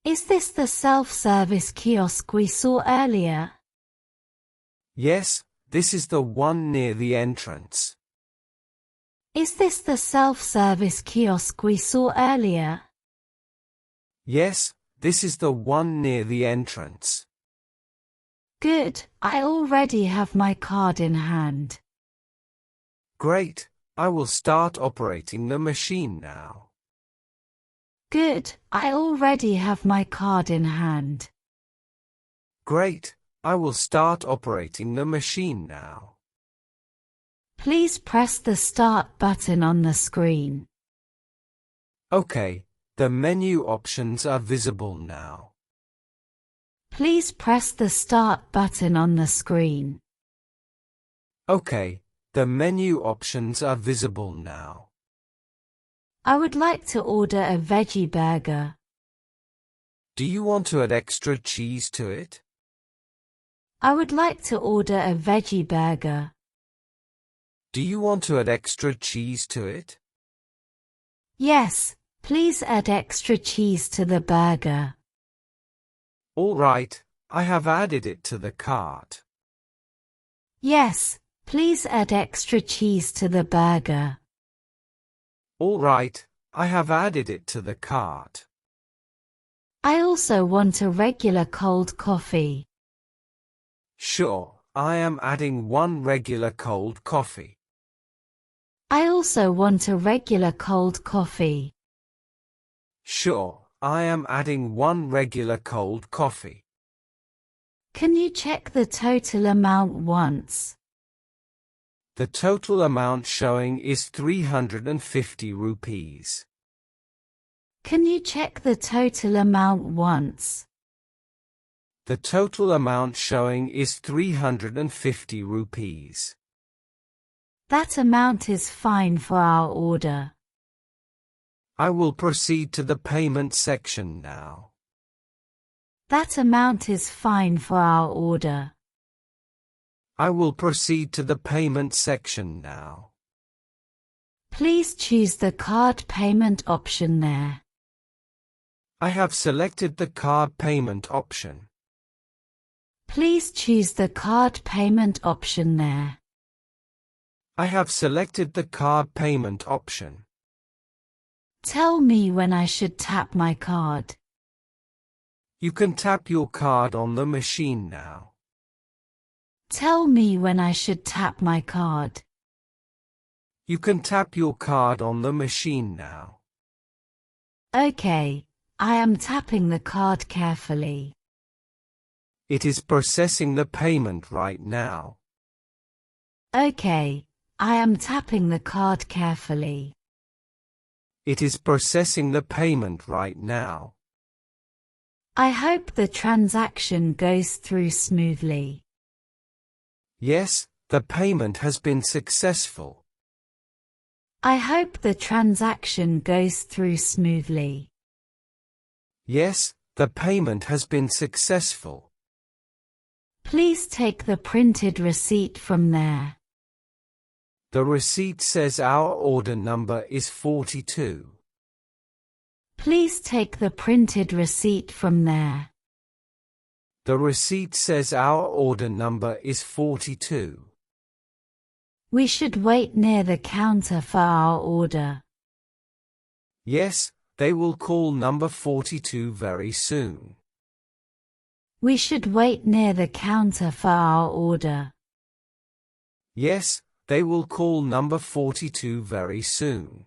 Is this the self-service kiosk we saw earlier? Yes, this is the one near the entrance. Is this the self-service kiosk we saw earlier? Yes, this is the one near the entrance. Good, I already have my card in hand. Great, I will start operating the machine now. Good, I already have my card in hand. Great, I will start operating the machine now. Please press the start button on the screen. Okay, the menu options are visible now. Please press the start button on the screen. Okay, the menu options are visible now. I would like to order a veggie burger. Do you want to add extra cheese to it? I would like to order a veggie burger. Do you want to add extra cheese to it? Yes, please add extra cheese to the burger. All right, I have added it to the cart. Yes, please add extra cheese to the burger. All right, I have added it to the cart. I also want a regular cold coffee. Sure, I am adding one regular cold coffee. I also want a regular cold coffee. Sure, I am adding one regular cold coffee. Can you check the total amount once? The total amount showing is 350 rupees. Can you check the total amount once? The total amount showing is 350 rupees. That amount is fine for our order. I will proceed to the payment section now. That amount is fine for our order. I will proceed to the payment section now. Please choose the card payment option there. I have selected the card payment option. Please choose the card payment option there. I have selected the card payment option. Tell me when I should tap my card. You can tap your card on the machine now. Tell me when I should tap my card. You can tap your card on the machine now. Okay, I am tapping the card carefully. It is processing the payment right now. Okay, I am tapping the card carefully. It is processing the payment right now. I hope the transaction goes through smoothly. Yes, the payment has been successful. I hope the transaction goes through smoothly. Yes, the payment has been successful. Please take the printed receipt from there. The receipt says our order number is 42. Please take the printed receipt from there. The receipt says our order number is 42. We should wait near the counter for our order. Yes, they will call number 42 very soon. We should wait near the counter for our order. Yes, they will call number 42 very soon.